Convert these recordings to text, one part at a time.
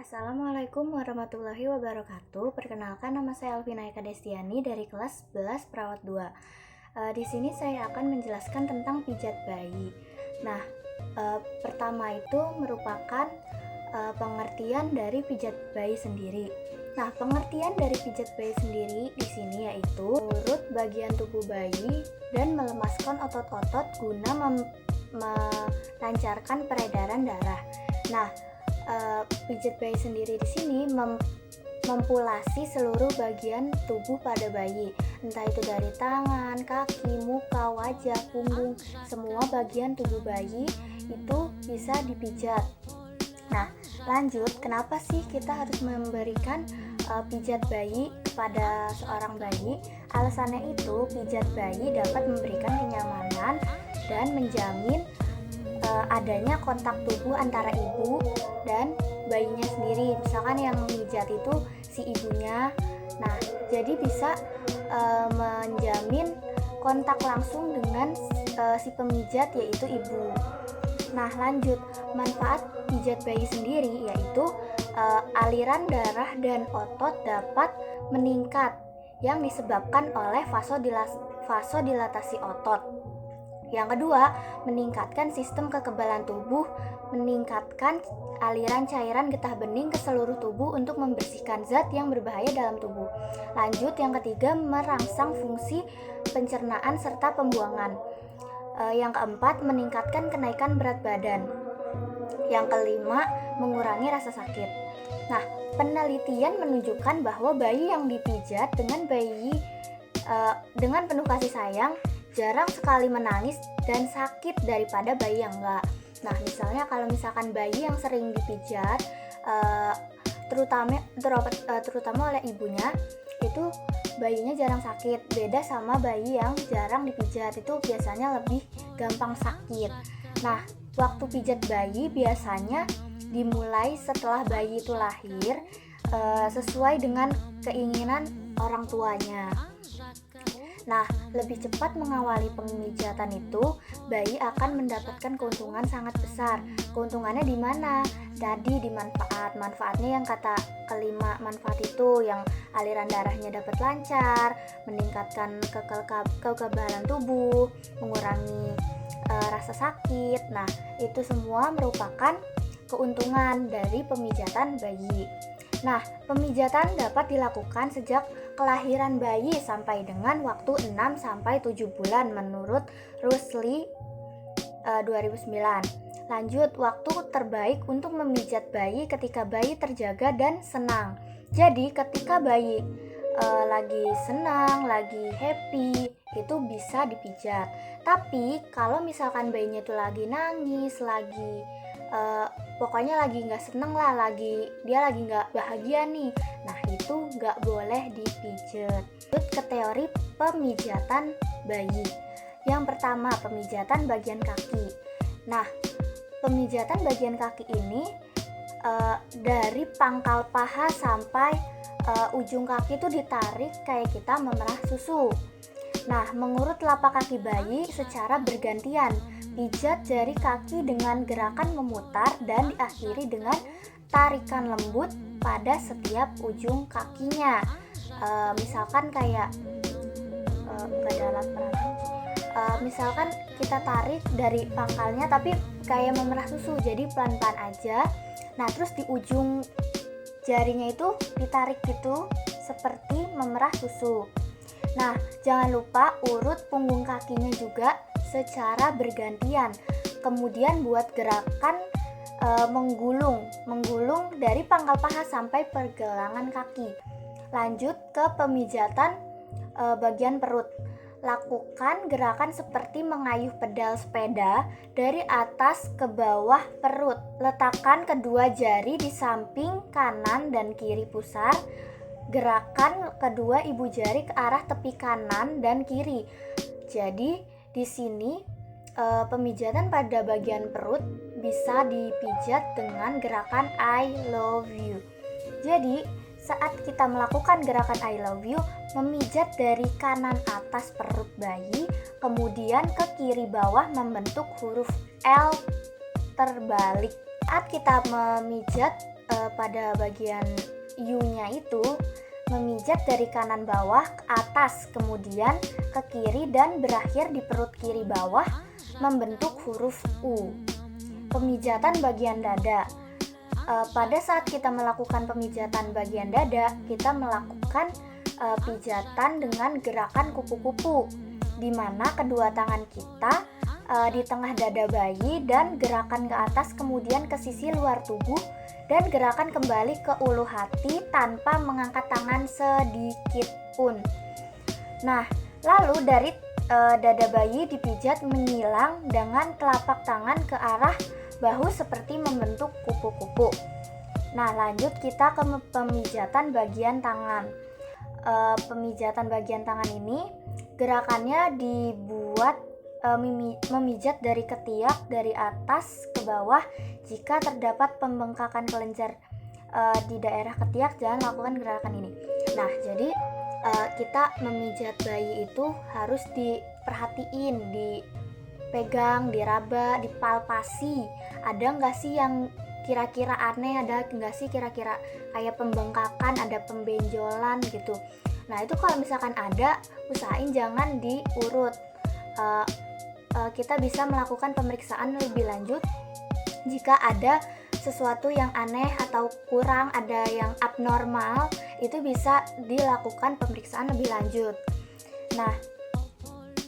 Assalamualaikum warahmatullahi wabarakatuh. Perkenalkan, nama saya Alvina Eka Destiani dari kelas 11 Perawat 2. Di sini saya akan menjelaskan tentang pijat bayi. Nah, pertama itu merupakan pengertian dari pijat bayi sendiri. Nah, pengertian dari pijat bayi sendiri di sini yaitu urut bagian tubuh bayi dan melemaskan otot-otot guna melancarkan peredaran darah. Nah, pijat bayi sendiri di sini mempulasi seluruh bagian tubuh pada bayi, entah itu dari tangan, kaki, muka, wajah, punggung, semua bagian tubuh bayi itu bisa dipijat. Nah, lanjut, kenapa sih kita harus memberikan pijat bayi kepada seorang bayi? Alasannya itu pijat bayi dapat memberikan kenyamanan dan menjamin adanya kontak tubuh antara ibu dan bayinya sendiri. Misalkan yang memijat itu si ibunya, nah jadi bisa menjamin kontak langsung dengan si pemijat yaitu ibu. Nah lanjut, manfaat pijat bayi sendiri yaitu aliran darah dan otot dapat meningkat yang disebabkan oleh vasodilatasi otot. Yang kedua, meningkatkan sistem kekebalan tubuh, meningkatkan aliran cairan getah bening ke seluruh tubuh untuk membersihkan zat yang berbahaya dalam tubuh. Lanjut, yang ketiga, merangsang fungsi pencernaan serta pembuangan. Yang keempat, meningkatkan kenaikan berat badan. Yang kelima, mengurangi rasa sakit. Nah, penelitian menunjukkan bahwa bayi yang dipijat dengan penuh kasih sayang jarang sekali menangis dan sakit daripada bayi yang enggak. Nah, kalau misalkan bayi yang sering dipijat, terutama oleh ibunya, itu bayinya jarang sakit. Beda sama bayi yang jarang dipijat, itu biasanya lebih gampang sakit. Nah, waktu pijat bayi biasanya dimulai setelah bayi itu lahir, sesuai dengan keinginan orang tuanya. Nah, lebih cepat mengawali pemijatan itu, bayi akan mendapatkan keuntungan sangat besar. Keuntungannya di mana? Tadi di manfaat. Manfaatnya yang kata kelima manfaat itu, yang aliran darahnya dapat lancar, meningkatkan kekebalan tubuh, mengurangi rasa sakit. Nah, itu semua merupakan keuntungan dari pemijatan bayi. Nah, pemijatan dapat dilakukan sejak kelahiran bayi sampai dengan waktu 6-7 bulan menurut Rusli 2009. Lanjut, waktu terbaik untuk memijat bayi ketika bayi terjaga dan senang. Jadi ketika bayi lagi senang, lagi happy, itu bisa dipijat. Tapi kalau misalkan bayinya itu lagi nangis, pokoknya lagi nggak seneng lah, dia lagi nggak bahagia nih, nah itu nggak boleh dipijat. Lanjut ke teori pemijatan bayi. Yang pertama, pemijatan bagian kaki. Nah, pemijatan bagian kaki ini dari pangkal paha sampai ujung kaki itu ditarik kayak kita memerah susu. Nah, mengurut telapak kaki bayi secara bergantian. Pijat jari kaki dengan gerakan memutar dan diakhiri dengan tarikan lembut pada setiap ujung kakinya. Misalkan kayak misalkan kita tarik dari pangkalnya tapi kayak memerah susu, jadi pelan-pelan aja. Nah, terus di ujung jarinya itu ditarik gitu seperti memerah susu. Nah, jangan lupa urut punggung kakinya juga secara bergantian. Kemudian buat gerakan menggulung dari pangkal paha sampai pergelangan kaki. Lanjut ke pemijatan bagian perut. Lakukan gerakan seperti mengayuh pedal sepeda dari atas ke bawah perut. Letakkan kedua jari di samping kanan dan kiri pusar. Gerakan kedua ibu jari ke arah tepi kanan dan kiri. Jadi di sini pemijatan pada bagian perut bisa dipijat dengan gerakan I love you. Jadi saat kita melakukan gerakan I love you, memijat dari kanan atas perut bayi, kemudian ke kiri bawah membentuk huruf L terbalik. Saat kita memijat pada bagian U-nya itu memijat dari kanan bawah ke atas, kemudian ke kiri dan berakhir di perut kiri bawah membentuk huruf U. Pemijatan bagian dada. Pada saat kita melakukan pemijatan bagian dada, kita melakukan pijatan dengan gerakan kupu-kupu, di mana kedua tangan kita di tengah dada bayi dan gerakan ke atas kemudian ke sisi luar tubuh dan gerakan kembali ke ulu hati tanpa mengangkat tangan sedikit pun. Nah, lalu dari dada bayi dipijat menyilang dengan telapak tangan ke arah bahu seperti membentuk kupu-kupu. Nah, lanjut kita ke pemijatan bagian tangan. Pemijatan bagian tangan ini gerakannya dibuat memijat dari ketiak dari atas ke bawah. Jika terdapat pembengkakan kelenjar di daerah ketiak, jangan lakukan gerakan ini. Nah, jadi kita memijat bayi itu harus diperhatiin, dipegang, diraba, dipalpasi. Ada nggak sih yang kira-kira aneh, ada nggak sih kira-kira kayak pembengkakan, ada pembenjolan gitu. Nah, itu kalau misalkan ada, usahain jangan diurut. Kita bisa melakukan pemeriksaan lebih lanjut jika ada sesuatu yang aneh atau kurang, ada yang abnormal, itu bisa dilakukan pemeriksaan lebih lanjut. Nah,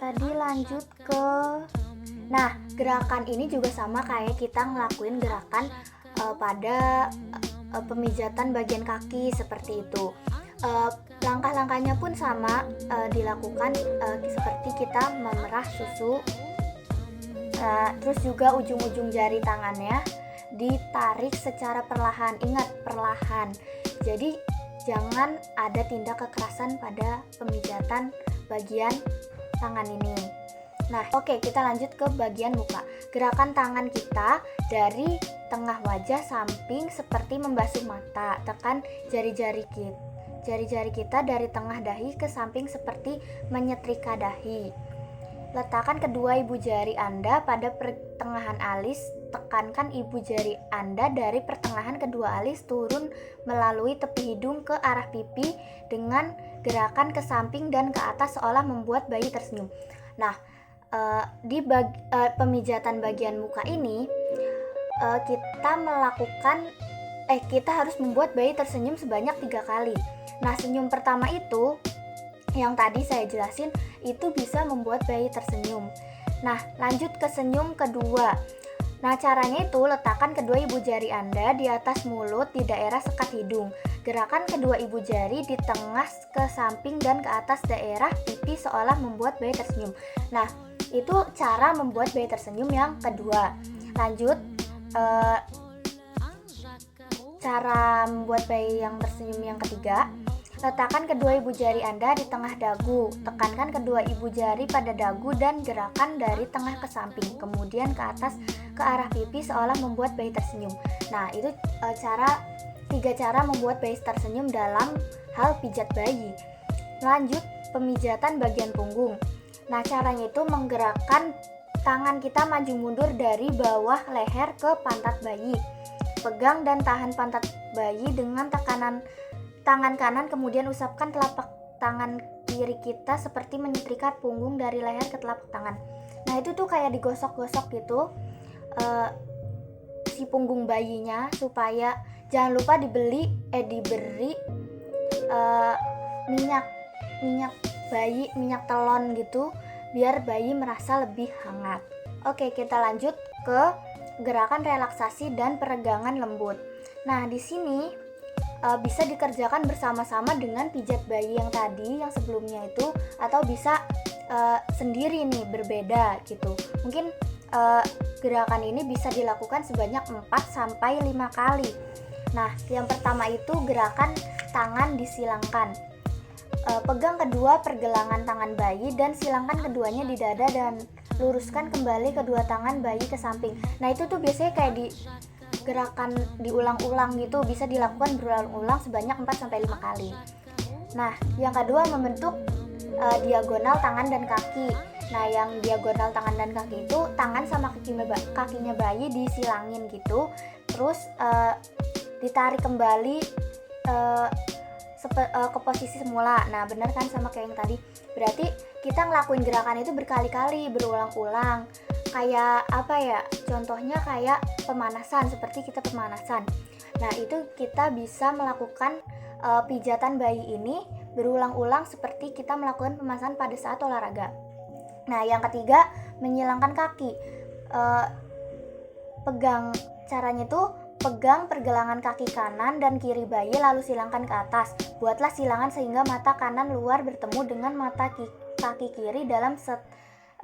tadi lanjut ke gerakan ini juga sama kayak kita ngelakuin gerakan pada pemijatan bagian kaki seperti itu. Langkah-langkahnya pun sama, dilakukan seperti kita memerah susu. Terus juga ujung-ujung jari tangannya ditarik secara perlahan. Ingat, perlahan. Jadi jangan ada tindak kekerasan pada pemijatan bagian tangan ini. Nah, oke, kita lanjut ke bagian muka. Gerakan tangan kita dari tengah wajah samping seperti membasuh mata. Tekan jari-jari kita dari tengah dahi ke samping seperti menyetrika dahi. Letakkan kedua ibu jari Anda pada pertengahan alis. Tekankan ibu jari Anda dari pertengahan kedua alis turun melalui tepi hidung ke arah pipi dengan gerakan ke samping dan ke atas seolah membuat bayi tersenyum. Nah, di pemijatan bagian muka ini kita harus membuat bayi tersenyum sebanyak 3 kali. Nah, senyum pertama itu yang tadi saya jelasin itu bisa membuat bayi tersenyum. Nah, lanjut ke senyum kedua. Nah, caranya itu letakkan kedua ibu jari Anda di atas mulut di daerah sekat hidung. Gerakan kedua ibu jari di tengah ke samping dan ke atas daerah pipi seolah membuat bayi tersenyum. Nah, itu cara membuat bayi tersenyum yang kedua. Lanjut, cara membuat bayi yang tersenyum yang ketiga. Letakkan kedua ibu jari Anda di tengah dagu. Tekankan kedua ibu jari pada dagu dan gerakan dari tengah ke samping, kemudian ke atas ke arah pipi seolah membuat bayi tersenyum. Nah, itu 3 cara membuat bayi tersenyum dalam hal pijat bayi. Lanjut, pemijatan bagian punggung. Nah, caranya itu menggerakkan tangan kita maju mundur dari bawah leher ke pantat bayi. Pegang dan tahan pantat bayi dengan tekanan tangan kanan, kemudian usapkan telapak tangan kiri kita seperti menyetrika punggung dari leher ke telapak tangan. Nah, itu tuh kayak digosok-gosok gitu si punggung bayinya, supaya jangan lupa diberi minyak bayi, minyak telon gitu, biar bayi merasa lebih hangat. Oke, kita lanjut ke gerakan relaksasi dan peregangan lembut. Nah, di sini bisa dikerjakan bersama-sama dengan pijat bayi yang tadi, yang sebelumnya itu, atau bisa sendiri nih, berbeda gitu. Mungkin gerakan ini bisa dilakukan sebanyak 4-5 kali. Nah, yang pertama itu gerakan tangan disilangkan. Pegang kedua pergelangan tangan bayi dan silangkan keduanya di dada dan luruskan kembali kedua tangan bayi ke samping. Nah, itu tuh biasanya kayak gerakan diulang-ulang gitu, bisa dilakukan berulang-ulang sebanyak 4-5 kali. Nah, yang kedua membentuk diagonal tangan dan kaki. Nah, yang diagonal tangan dan kaki itu tangan sama kakinya bayi disilangin gitu, terus ditarik kembali ke posisi semula. Nah, benar kan sama kayak yang tadi. Berarti kita ngelakuin gerakan itu berkali-kali, berulang-ulang. Kayak apa ya? Contohnya kayak pemanasan, seperti kita pemanasan. Nah, itu kita bisa melakukan pijatan bayi ini berulang-ulang seperti kita melakukan pemanasan pada saat olahraga. Nah, yang ketiga, menyilangkan kaki. Caranya tuh pegang pergelangan kaki kanan dan kiri bayi lalu silangkan ke atas. Buatlah silangan sehingga mata kanan luar bertemu dengan mata kaki kiri dalam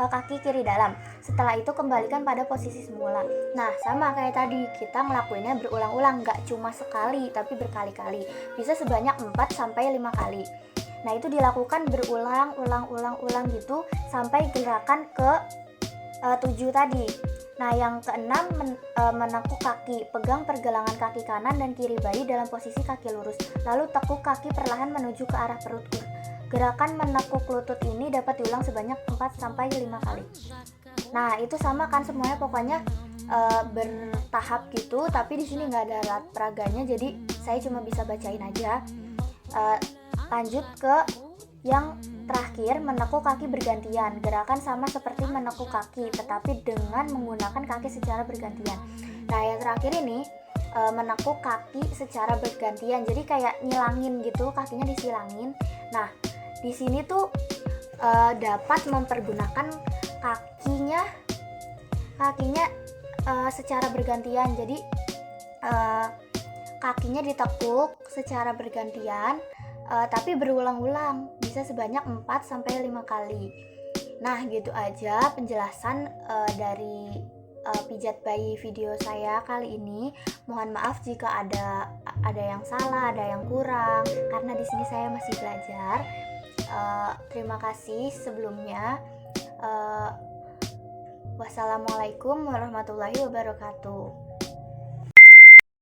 kaki kiri dalam. Setelah itu kembalikan pada posisi semula. Nah, sama kayak tadi, kita ngelakuinnya berulang-ulang, nggak cuma sekali tapi berkali-kali. Bisa sebanyak 4-5 kali. Nah, itu dilakukan berulang-ulang gitu sampai gerakan ke 7 tadi. Nah, yang keenam, menekuk kaki. Pegang pergelangan kaki kanan dan kiri bayi dalam posisi kaki lurus. Lalu tekuk kaki perlahan menuju ke arah perut. Gerakan menekuk lutut ini dapat diulang sebanyak 4-5 kali. Nah, itu sama kan semuanya, pokoknya bertahap gitu, tapi di sini nggak ada alat peraganya, jadi saya cuma bisa bacain aja. Lanjut ke yang terakhir, menekuk kaki bergantian. Gerakan sama seperti menekuk kaki, tetapi dengan menggunakan kaki secara bergantian. Nah, yang terakhir ini menekuk kaki secara bergantian. Jadi kayak nyilangin gitu, kakinya disilangin. Nah, di sini tuh dapat mempergunakan kakinya secara bergantian. Jadi kakinya ditekuk secara bergantian, tapi berulang-ulang, bisa sebanyak 4-5 kali. Nah, gitu aja penjelasan dari pijat bayi video saya kali ini. Mohon maaf jika ada yang salah, ada yang kurang, karena di sini saya masih belajar. Terima kasih sebelumnya. Wassalamualaikum warahmatullahi wabarakatuh.